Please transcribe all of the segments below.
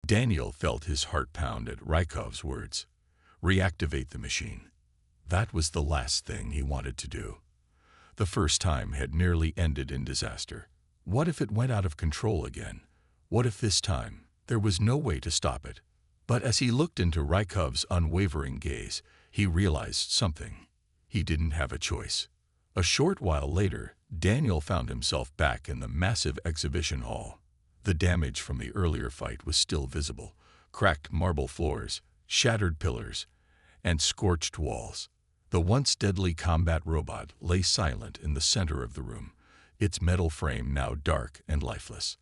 Daniel felt his heart pound at Rykov's words. Reactivate the machine. That was the last thing he wanted to do. The first time had nearly ended in disaster. What if it went out of control again? What if this time there was no way to stop it? But as he looked into Rykov's unwavering gaze, he realized something. He didn't have a choice. A short while later, Daniel found himself back in the massive exhibition hall. The damage from the earlier fight was still visible: cracked marble floors, shattered pillars, and scorched walls. The once deadly combat robot lay silent in the center of the room, its metal frame now dark and lifeless.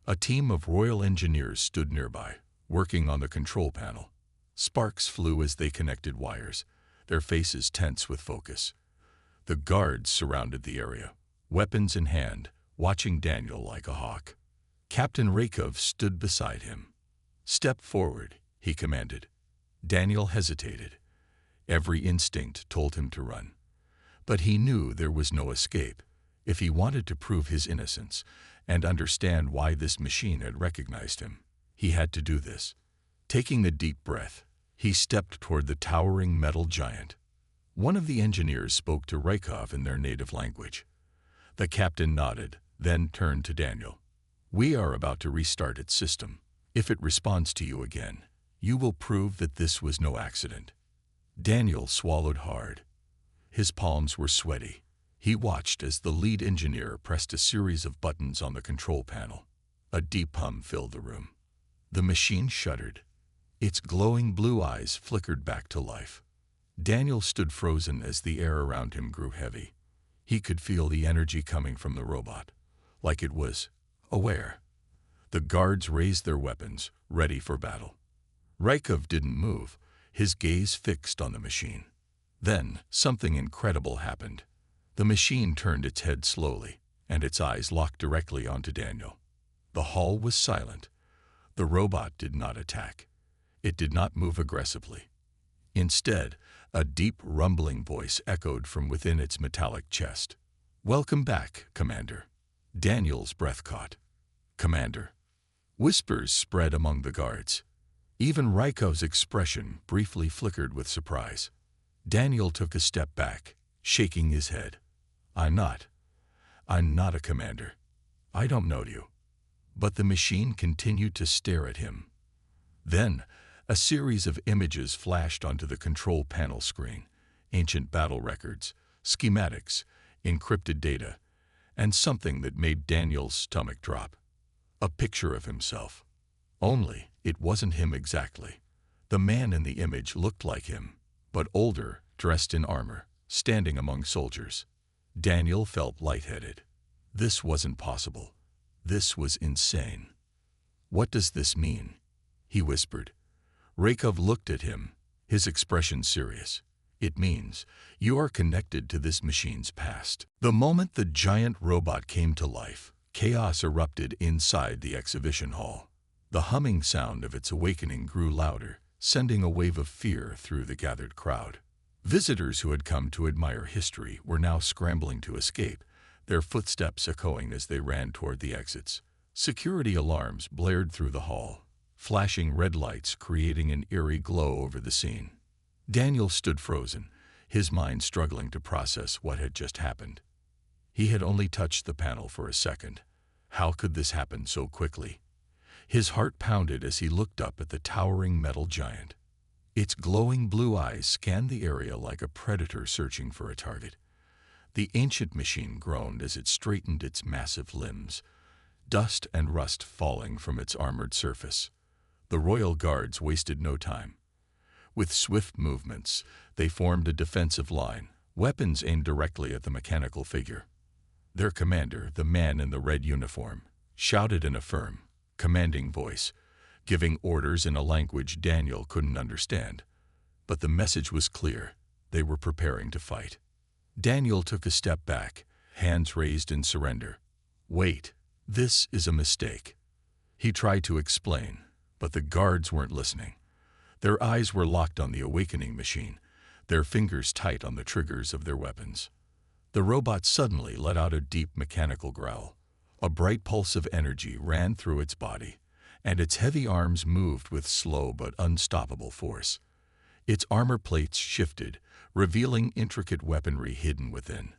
A team of royal engineers stood nearby, working on the control panel. Sparks flew as they connected wires, their faces tense with focus. The guards surrounded the area, weapons in hand, watching Daniel like a hawk. Captain Rykov stood beside him. "Step forward," he commanded. Daniel hesitated. Every instinct told him to run. But he knew there was no escape. If he wanted to prove his innocence and understand why this machine had recognized him, he had to do this. Taking a deep breath, he stepped toward the towering metal giant. One of the engineers spoke to Rykov in their native language. The captain nodded, then turned to Daniel. "We are about to restart its system. If it responds to you again, you will prove that this was no accident." Daniel swallowed hard. His palms were sweaty. He watched as the lead engineer pressed a series of buttons on the control panel. A deep hum filled the room. The machine shuddered. Its glowing blue eyes flickered back to life. Daniel stood frozen as the air around him grew heavy. He could feel the energy coming from the robot, like it was aware. The guards raised their weapons, ready for battle. Rykov didn't move, his gaze fixed on the machine. Then, something incredible happened. The machine turned its head slowly, and its eyes locked directly onto Daniel. The hall was silent. The robot did not attack. It did not move aggressively. Instead, a deep, rumbling voice echoed from within its metallic chest. "Welcome back, Commander." Daniel's breath caught. "Commander." Whispers spread among the guards. Even Rykov's expression briefly flickered with surprise. Daniel took a step back, shaking his head. I'm not a commander. I don't know you." But the machine continued to stare at him. Then, a series of images flashed onto the control panel screen: ancient battle records, schematics, encrypted data, and something that made Daniel's stomach drop. A picture of himself. Only, it wasn't him exactly. The man in the image looked like him, but older, dressed in armor, standing among soldiers. Daniel felt lightheaded. This wasn't possible. This was insane. "What does this mean?" he whispered. Rykov looked at him, his expression serious. "It means you are connected to this machine's past." The moment the giant robot came to life, chaos erupted inside the exhibition hall. The humming sound of its awakening grew louder, sending a wave of fear through the gathered crowd. Visitors who had come to admire history were now scrambling to escape, their footsteps echoing as they ran toward the exits. Security alarms blared through the hall, flashing red lights creating an eerie glow over the scene. Daniel stood frozen, his mind struggling to process what had just happened. He had only touched the panel for a second. How could this happen so quickly? His heart pounded as he looked up at the towering metal giant. Its glowing blue eyes scanned the area like a predator searching for a target. The ancient machine groaned as it straightened its massive limbs, dust and rust falling from its armored surface. The royal guards wasted no time. With swift movements, they formed a defensive line, weapons aimed directly at the mechanical figure. Their commander, the man in the red uniform, shouted in a firm, commanding voice, giving orders in a language Daniel couldn't understand. But the message was clear: they were preparing to fight. Daniel took a step back, hands raised in surrender. "Wait, this is a mistake." He tried to explain, but the guards weren't listening. Their eyes were locked on the awakening machine, their fingers tight on the triggers of their weapons. The robot suddenly let out a deep mechanical growl. A bright pulse of energy ran through its body, and its heavy arms moved with slow but unstoppable force. Its armor plates shifted, revealing intricate weaponry hidden within.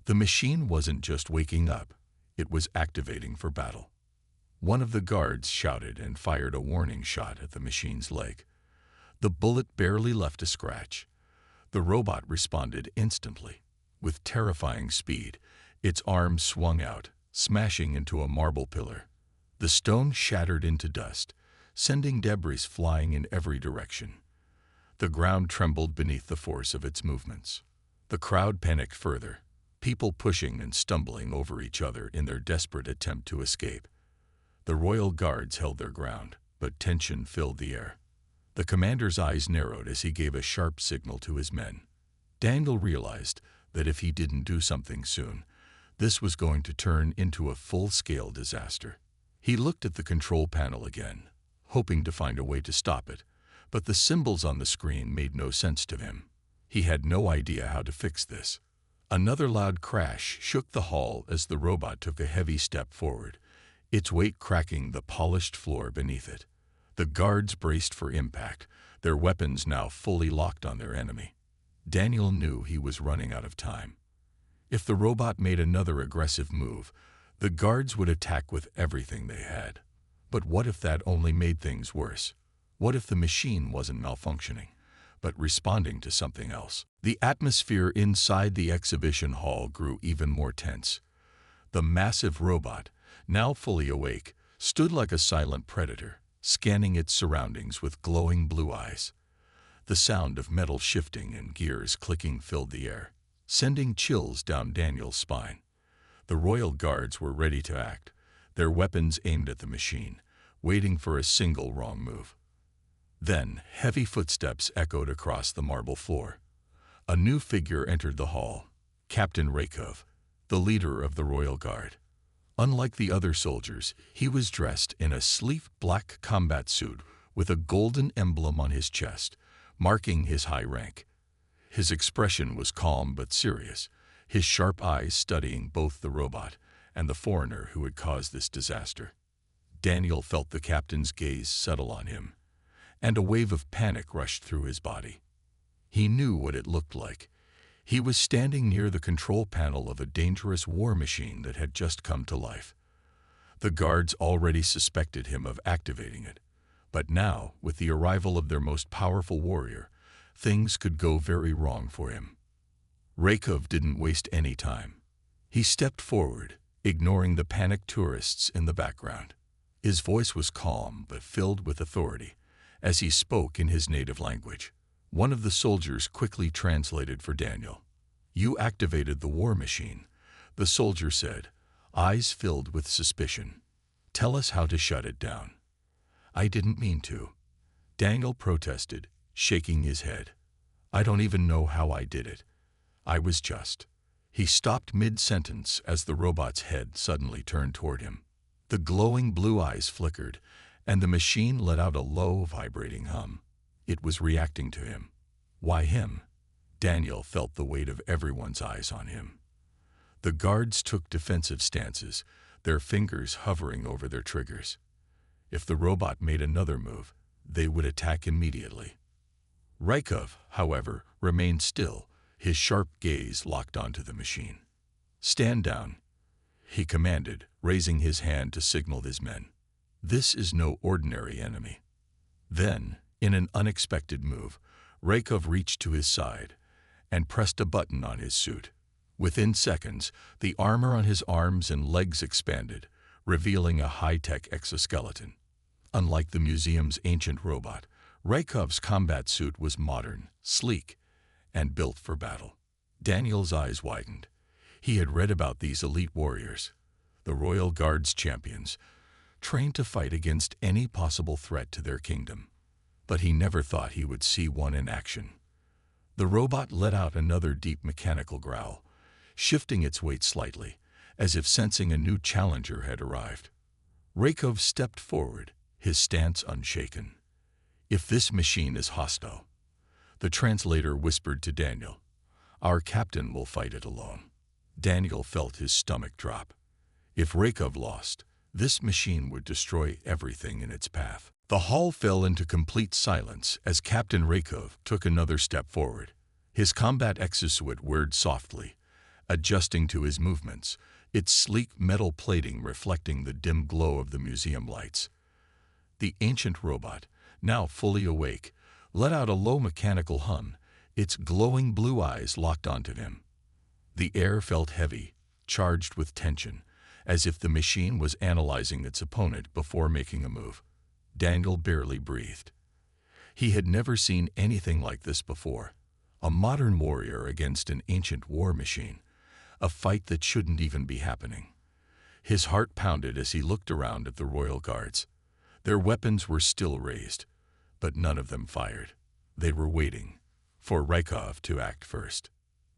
The machine wasn't just waking up, it was activating for battle. One of the guards shouted and fired a warning shot at the machine's leg. The bullet barely left a scratch. The robot responded instantly. With terrifying speed, its arms swung out, smashing into a marble pillar. The stone shattered into dust, sending debris flying in every direction. The ground trembled beneath the force of its movements. The crowd panicked further, people pushing and stumbling over each other in their desperate attempt to escape. The royal guards held their ground, but tension filled the air. The commander's eyes narrowed as he gave a sharp signal to his men. Daniel realized that if he didn't do something soon, this was going to turn into a full-scale disaster. He looked at the control panel again, hoping to find a way to stop it, but the symbols on the screen made no sense to him. He had no idea how to fix this. Another loud crash shook the hall as the robot took a heavy step forward, its weight cracking the polished floor beneath it. The guards braced for impact, their weapons now fully locked on their enemy. Daniel knew he was running out of time. If the robot made another aggressive move, the guards would attack with everything they had. But what if that only made things worse? What if the machine wasn't malfunctioning, but responding to something else? The atmosphere inside the exhibition hall grew even more tense. The massive robot, now fully awake, stood like a silent predator, scanning its surroundings with glowing blue eyes. The sound of metal shifting and gears clicking filled the air, sending chills down Daniel's spine. The royal guards were ready to act, their weapons aimed at the machine, waiting for a single wrong move. Then, heavy footsteps echoed across the marble floor. A new figure entered the hall, Captain Rakov, the leader of the royal guard. Unlike the other soldiers, he was dressed in a sleek black combat suit with a golden emblem on his chest, marking his high rank. His expression was calm but serious, his sharp eyes studying both the robot and the foreigner who had caused this disaster. Daniel felt the captain's gaze settle on him, and a wave of panic rushed through his body. He knew what it looked like. He was standing near the control panel of a dangerous war machine that had just come to life. The guards already suspected him of activating it, but now, with the arrival of their most powerful warrior, things could go very wrong for him. Rakov didn't waste any time. He stepped forward, ignoring the panicked tourists in the background. His voice was calm but filled with authority as he spoke in his native language. One of the soldiers quickly translated for Daniel. "You activated the war machine," the soldier said, eyes filled with suspicion. "Tell us how to shut it down." "I didn't mean to," Daniel protested, shaking his head. "I don't even know how I did it. I was just..." He stopped mid-sentence as the robot's head suddenly turned toward him. The glowing blue eyes flickered, and the machine let out a low, vibrating hum. It was reacting to him. Why him? Daniel felt the weight of everyone's eyes on him. The guards took defensive stances, their fingers hovering over their triggers. If the robot made another move, they would attack immediately. Rakov, however, remained still, his sharp gaze locked onto the machine. "Stand down," he commanded, raising his hand to signal his men. "This is no ordinary enemy." Then, in an unexpected move, Rakov reached to his side and pressed a button on his suit. Within seconds, the armor on his arms and legs expanded, revealing a high-tech exoskeleton. Unlike the museum's ancient robot, Rakov's combat suit was modern, sleek, and built for battle. Daniel's eyes widened. He had read about these elite warriors, the Royal Guard's champions, trained to fight against any possible threat to their kingdom. But he never thought he would see one in action. The robot let out another deep mechanical growl, shifting its weight slightly, as if sensing a new challenger had arrived. Rakov stepped forward, his stance unshaken. "If this machine is hostile," the translator whispered to Daniel, "our captain will fight it alone." Daniel felt his stomach drop. If Rakov lost, This machine would destroy everything in its path. The hall fell into complete silence as Captain Rakov took another step forward. His combat exosuit whirred softly, adjusting to his movements, its sleek metal plating reflecting the dim glow of the museum lights. The ancient robot, now fully awake, let out a low mechanical hum, its glowing blue eyes locked onto him. The air felt heavy, charged with tension, as if the machine was analyzing its opponent before making a move. Daniel barely breathed. He had never seen anything like this before. A modern warrior against an ancient war machine. A fight that shouldn't even be happening. His heart pounded as he looked around at the royal guards. Their weapons were still raised, but none of them fired. They were waiting for Rakov to act first.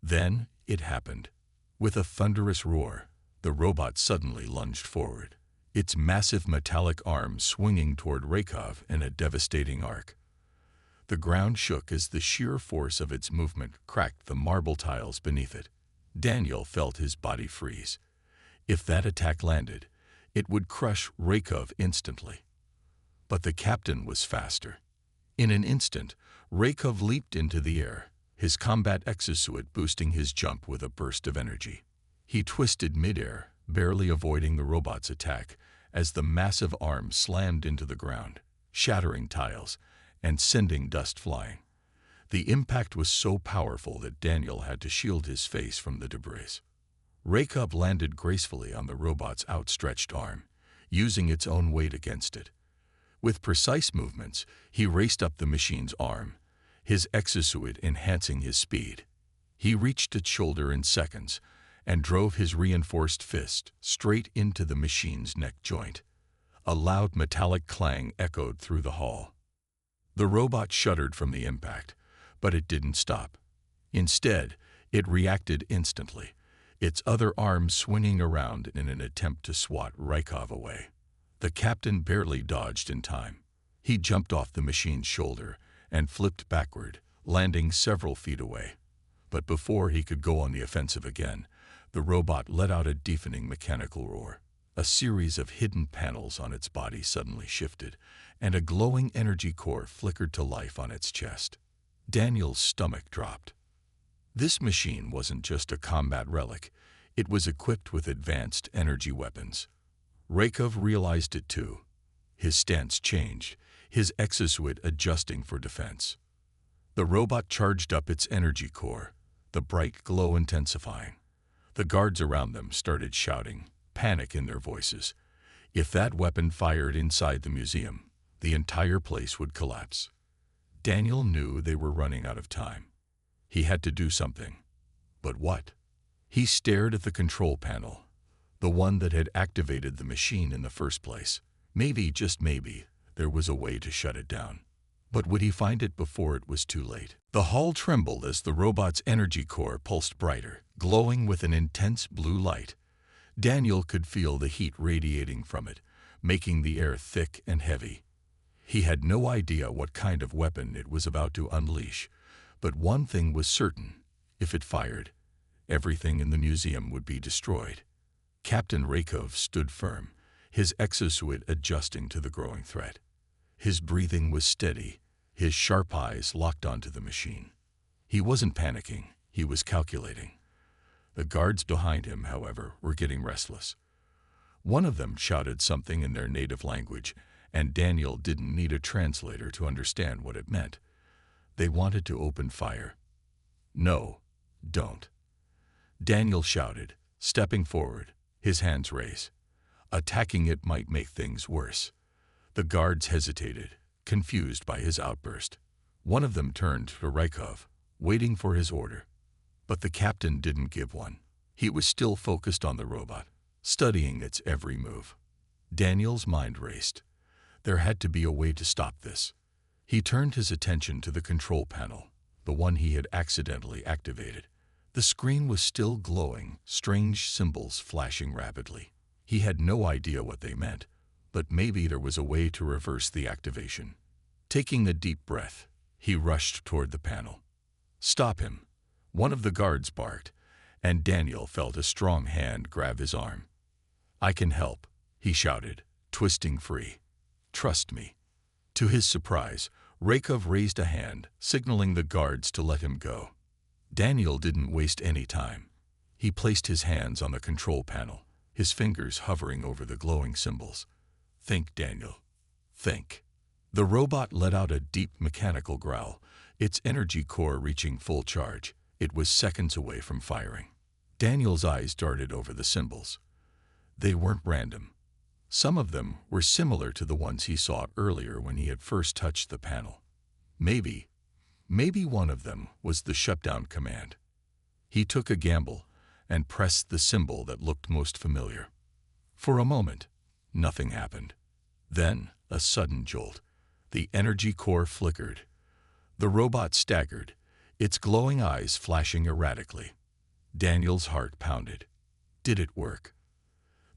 Then it happened. With a thunderous roar, the robot suddenly lunged forward, its massive metallic arms swinging toward Rakov in a devastating arc. The ground shook as the sheer force of its movement cracked the marble tiles beneath it. Daniel felt his body freeze. If that attack landed, it would crush Rakov instantly. But the captain was faster. In an instant, Rakov leaped into the air, his combat exosuit boosting his jump with a burst of energy. He twisted midair, barely avoiding the robot's attack, as the massive arm slammed into the ground, shattering tiles and sending dust flying. The impact was so powerful that Daniel had to shield his face from the debris. Rakov landed gracefully on the robot's outstretched arm, using its own weight against it. With precise movements, he raced up the machine's arm, his exosuit enhancing his speed. He reached its shoulder in seconds and drove his reinforced fist straight into the machine's neck joint. A loud metallic clang echoed through the hall. The robot shuddered from the impact, but it didn't stop. Instead, it reacted instantly, its other arm swinging around in an attempt to swat Rakov away. The captain barely dodged in time. He jumped off the machine's shoulder and flipped backward, landing several feet away. But before he could go on the offensive again, the robot let out a deafening mechanical roar. A series of hidden panels on its body suddenly shifted, and a glowing energy core flickered to life on its chest. Daniel's stomach dropped. This machine wasn't just a combat relic, it was equipped with advanced energy weapons. Rakov realized it too. His stance changed, his exosuit adjusting for defense. The robot charged up its energy core, the bright glow intensifying. The guards around them started shouting, panic in their voices. If that weapon fired inside the museum, the entire place would collapse. Daniel knew they were running out of time. He had to do something. But what? He stared at the control panel, the one that had activated the machine in the first place. Maybe, just maybe, there was a way to shut it down. But would he find it before it was too late? The hall trembled as the robot's energy core pulsed brighter, glowing with an intense blue light. Daniel could feel the heat radiating from it, making the air thick and heavy. He had no idea what kind of weapon it was about to unleash, but one thing was certain: if it fired, everything in the museum would be destroyed. Captain Rakov stood firm, his exosuit adjusting to the growing threat. His breathing was steady, his sharp eyes locked onto the machine. He wasn't panicking, he was calculating. The guards behind him, however, were getting restless. One of them shouted something in their native language, and Daniel didn't need a translator to understand what it meant. They wanted to open fire. No, don't. Daniel shouted, stepping forward, his hands raised. Attacking it might make things worse. The guards hesitated, confused by his outburst. One of them turned to Rakov, waiting for his order. But the captain didn't give one. He was still focused on the robot, studying its every move. Daniel's mind raced. There had to be a way to stop this. He turned his attention to the control panel, the one he had accidentally activated. The screen was still glowing, strange symbols flashing rapidly. He had no idea what they meant, but maybe there was a way to reverse the activation. Taking a deep breath, he rushed toward the panel. "Stop him!" One of the guards barked, and Daniel felt a strong hand grab his arm. "I can help," he shouted, twisting free. "Trust me." To his surprise, Rakov raised a hand, signaling the guards to let him go. Daniel didn't waste any time. He placed his hands on the control panel, his fingers hovering over the glowing symbols. "Think, Daniel. Think." The robot let out a deep mechanical growl, its energy core reaching full charge. It was seconds away from firing. Daniel's eyes darted over the symbols. They weren't random. Some of them were similar to the ones he saw earlier when he had first touched the panel. Maybe one of them was the shutdown command. He took a gamble and pressed the symbol that looked most familiar. For a moment, nothing happened. Then, a sudden jolt. The energy core flickered. The robot staggered, its glowing eyes flashing erratically. Daniel's heart pounded. Did it work?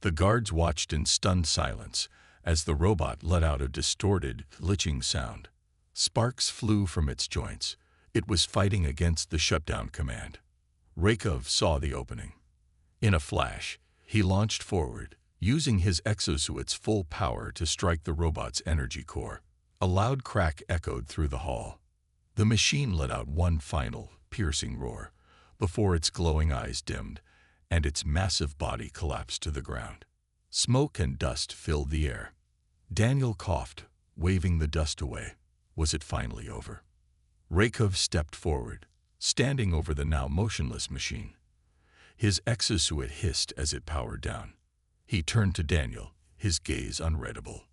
The guards watched in stunned silence as the robot let out a distorted, glitching sound. Sparks flew from its joints. It was fighting against the shutdown command. Rakov saw the opening. In a flash, he launched forward, using his exosuit's full power to strike the robot's energy core. A loud crack echoed through the hall. The machine let out one final, piercing roar, before its glowing eyes dimmed and its massive body collapsed to the ground. Smoke and dust filled the air. Daniel coughed, waving the dust away. Was it finally over? Rakov stepped forward, standing over the now motionless machine. His exosuit hissed as it powered down. He turned to Daniel, his gaze unreadable.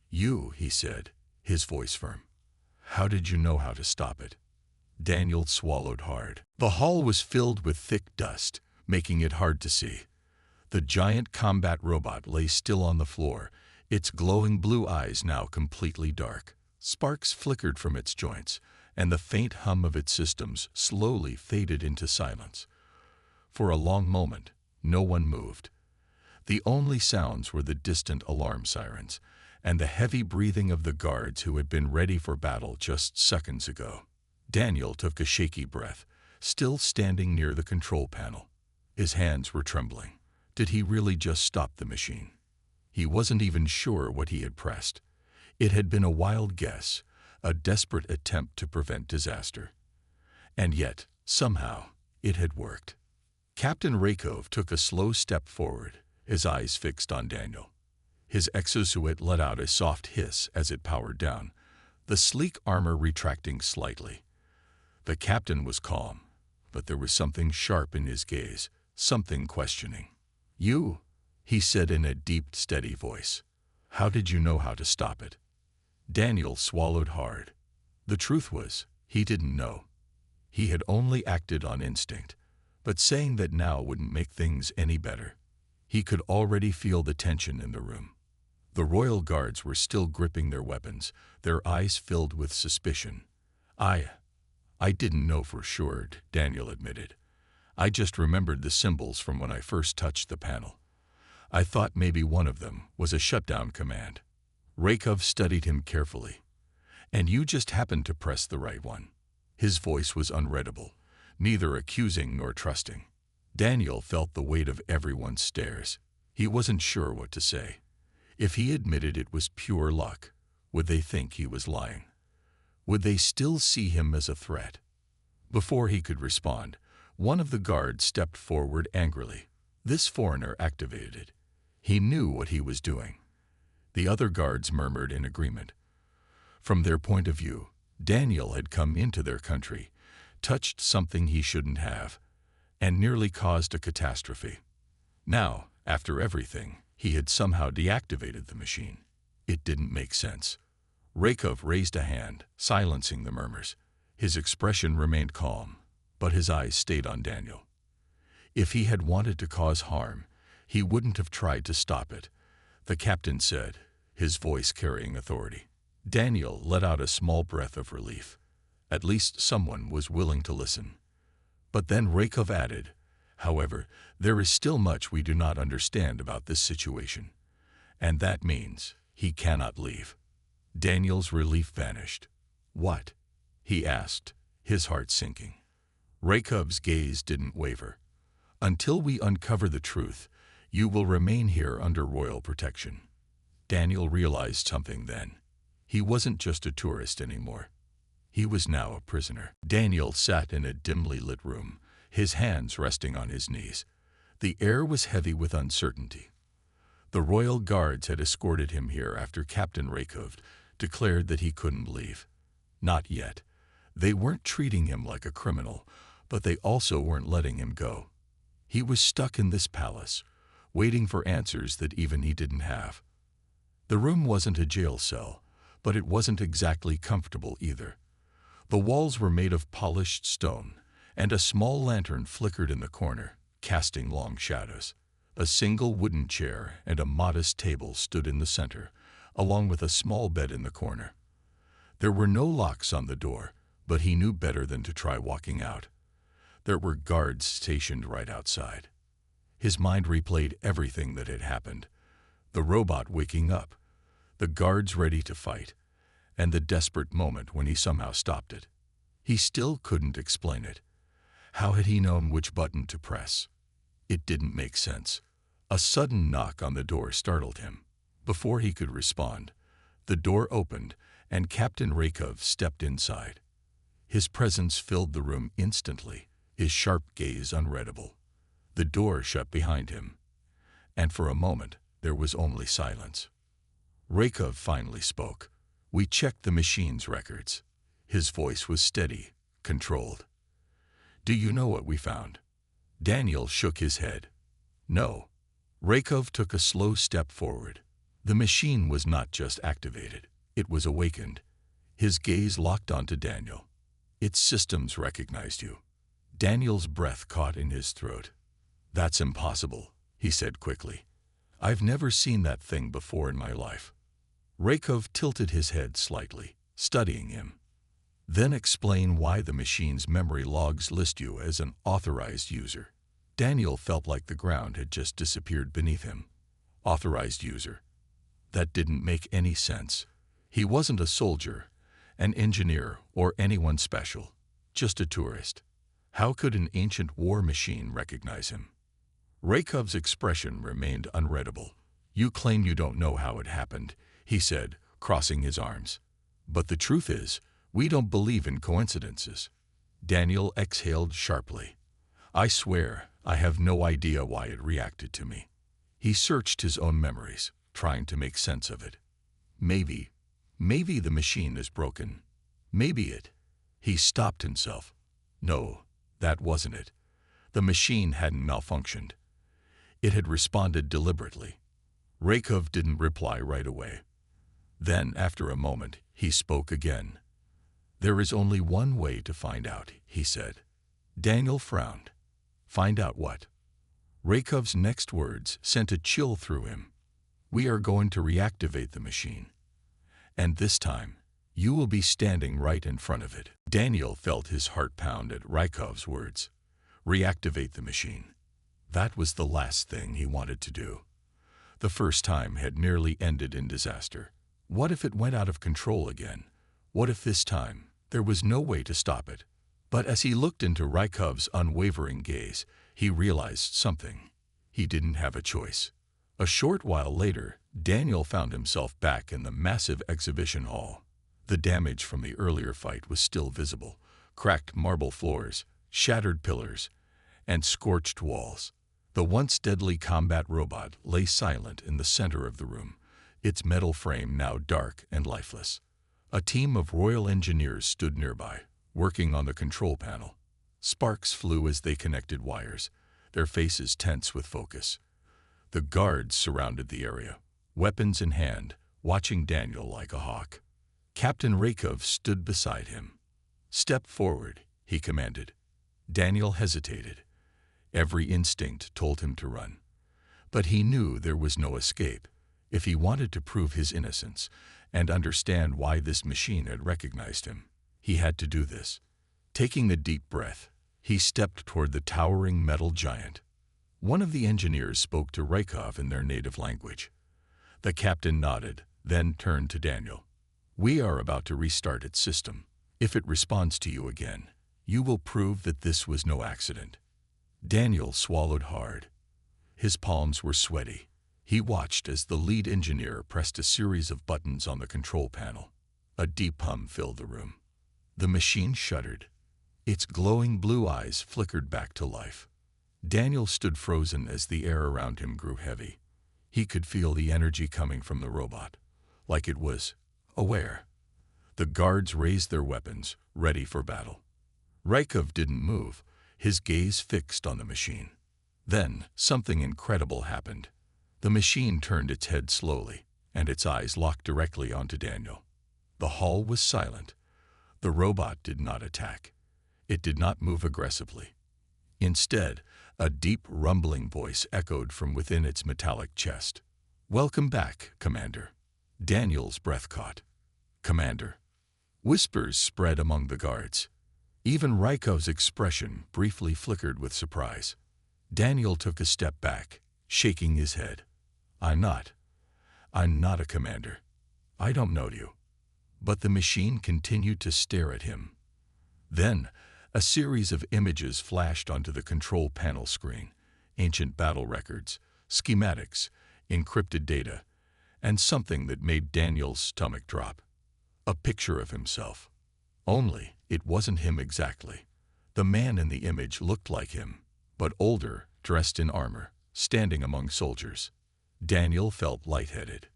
"You," he said, his voice firm. "How did you know how to stop it?" Daniel swallowed hard. The hall was filled with thick dust, making it hard to see. The giant combat robot lay still on the floor, its glowing blue eyes now completely dark. Sparks flickered from its joints, and the faint hum of its systems slowly faded into silence. For a long moment, no one moved. The only sounds were the distant alarm sirens and the heavy breathing of the guards who had been ready for battle just seconds ago. Daniel took a shaky breath, still standing near the control panel. His hands were trembling. Did he really just stop the machine? He wasn't even sure what he had pressed. It had been a wild guess, a desperate attempt to prevent disaster. And yet, somehow, it had worked. Captain Rakov took a slow step forward, his eyes fixed on Daniel. His exosuit let out a soft hiss as it powered down, the sleek armor retracting slightly. The captain was calm, but there was something sharp in his gaze, something questioning. "You," he said in a deep, steady voice. "How did you know how to stop it?" Daniel swallowed hard. The truth was, he didn't know. He had only acted on instinct, but saying that now wouldn't make things any better. He could already feel the tension in the room. The royal guards were still gripping their weapons, their eyes filled with suspicion. I didn't know for sure," Daniel admitted. "I just remembered the symbols from when I first touched the panel. I thought maybe one of them was a shutdown command." Rakov studied him carefully. "And you just happened to press the right one." His voice was unreadable, neither accusing nor trusting. Daniel felt the weight of everyone's stares. He wasn't sure what to say. If he admitted it was pure luck, would they think he was lying? Would they still see him as a threat? Before he could respond, one of the guards stepped forward angrily. This foreigner activated it. He knew what he was doing. The other guards murmured in agreement. From their point of view, Daniel had come into their country, touched something he shouldn't have, and nearly caused a catastrophe. Now, after everything, he had somehow deactivated the machine. It didn't make sense. Rakov raised a hand, silencing the murmurs. His expression remained calm, but his eyes stayed on Daniel. If he had wanted to cause harm, he wouldn't have tried to stop it, the captain said, his voice carrying authority. Daniel let out a small breath of relief. At least someone was willing to listen. But then Rakov added, "However, there is still much we do not understand about this situation. And that means he cannot leave." Daniel's relief vanished. "What?" he asked, his heart sinking. Rakov's gaze didn't waver. "Until we uncover the truth, You will remain here under royal protection. Daniel realized something then. He wasn't just a tourist anymore. He was now a prisoner. Daniel sat in a dimly lit room, his hands resting on his knees. The air was heavy with uncertainty. The royal guards had escorted him here after Captain Rakov declared that he couldn't leave. Not yet. They weren't treating him like a criminal, but they also weren't letting him go. He was stuck in this palace, waiting for answers that even he didn't have. The room wasn't a jail cell, but it wasn't exactly comfortable either. The walls were made of polished stone, and a small lantern flickered in the corner, casting long shadows. A single wooden chair and a modest table stood in the center, along with a small bed in the corner. There were no locks on the door, but he knew better than to try walking out. There were guards stationed right outside. His mind replayed everything that had happened. The robot waking up, the guards ready to fight, and the desperate moment when he somehow stopped it. He still couldn't explain it. How had he known which button to press? It didn't make sense. A sudden knock on the door startled him. Before he could respond, the door opened and Captain Rakov stepped inside. His presence filled the room instantly, his sharp gaze unreadable. The door shut behind him, and for a moment there was only silence. Rakov finally spoke. "We checked the machine's records." His voice was steady, controlled. "Do you know what we found?" Daniel shook his head. "No." Rakov took a slow step forward. The machine was not just activated, it was awakened. His gaze locked onto Daniel. "Its systems recognized you." Daniel's breath caught in his throat. "That's impossible," he said quickly. "I've never seen that thing before in my life." Rakov tilted his head slightly, studying him. "Then explain why the machine's memory logs list you as an authorized user." Daniel felt like the ground had just disappeared beneath him. Authorized user. That didn't make any sense. He wasn't a soldier, an engineer, or anyone special, just a tourist. How could an ancient war machine recognize him? Rakov's expression remained unreadable. "You claim you don't know how it happened," he said, crossing his arms. "But the truth is, we don't believe in coincidences." Daniel exhaled sharply. "I swear, I have no idea why it reacted to me." He searched his own memories, trying to make sense of it. Maybe the machine is broken. Maybe it. He stopped himself. No, that wasn't it. The machine hadn't malfunctioned. It had responded deliberately. Rakov didn't reply right away. Then, after a moment, he spoke again. "There is only one way to find out," he said. Daniel frowned. "Find out what?" Rakov's next words sent a chill through him. "We are going to reactivate the machine. And this time, you will be standing right in front of it." Daniel felt his heart pound at Rakov's words. Reactivate the machine. That was the last thing he wanted to do. The first time had nearly ended in disaster. What if it went out of control again? What if this time there was no way to stop it? But as he looked into Rakov's unwavering gaze, he realized something. He didn't have a choice. A short while later, Daniel found himself back in the massive exhibition hall. The damage from the earlier fight was still visible: cracked marble floors, shattered pillars, and scorched walls. The once deadly combat robot lay silent in the center of the room, its metal frame now dark and lifeless. A team of royal engineers stood nearby, working on the control panel. Sparks flew as they connected wires, their faces tense with focus. The guards surrounded the area, weapons in hand, watching Daniel like a hawk. Captain Rakov stood beside him. "Step forward," he commanded. Daniel hesitated. Every instinct told him to run. But he knew there was no escape. If he wanted to prove his innocence and understand why this machine had recognized him, he had to do this. Taking a deep breath, he stepped toward the towering metal giant. One of the engineers spoke to Rakov in their native language. The captain nodded, then turned to Daniel. "We are about to restart its system. If it responds to you again, you will prove that this was no accident." Daniel swallowed hard. His palms were sweaty. He watched as the lead engineer pressed a series of buttons on the control panel. A deep hum filled the room. The machine shuddered. Its glowing blue eyes flickered back to life. Daniel stood frozen as the air around him grew heavy. He could feel the energy coming from the robot, like it was aware. The guards raised their weapons, ready for battle. Rykov didn't move, his gaze fixed on the machine. Then, something incredible happened. The machine turned its head slowly, and its eyes locked directly onto Daniel. The hall was silent. The robot did not attack. It did not move aggressively. Instead, a deep, rumbling voice echoed from within its metallic chest. "Welcome back, Commander." Daniel's breath caught. "Commander." Whispers spread among the guards. Even Rykov's expression briefly flickered with surprise. Daniel took a step back, shaking his head. I'm not a commander. I don't know you." But the machine continued to stare at him. Then, a series of images flashed onto the control panel screen. Ancient battle records, schematics, encrypted data, and something that made Daniel's stomach drop. A picture of himself. Only, it wasn't him exactly. The man in the image looked like him, but older, dressed in armor, standing among soldiers. Daniel felt lightheaded.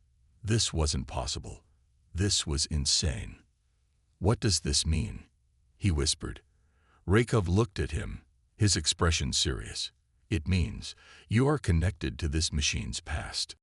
This wasn't possible. This was insane. "What does this mean?" he whispered. Rykov looked at him, his expression serious. "It means you are connected to this machine's past."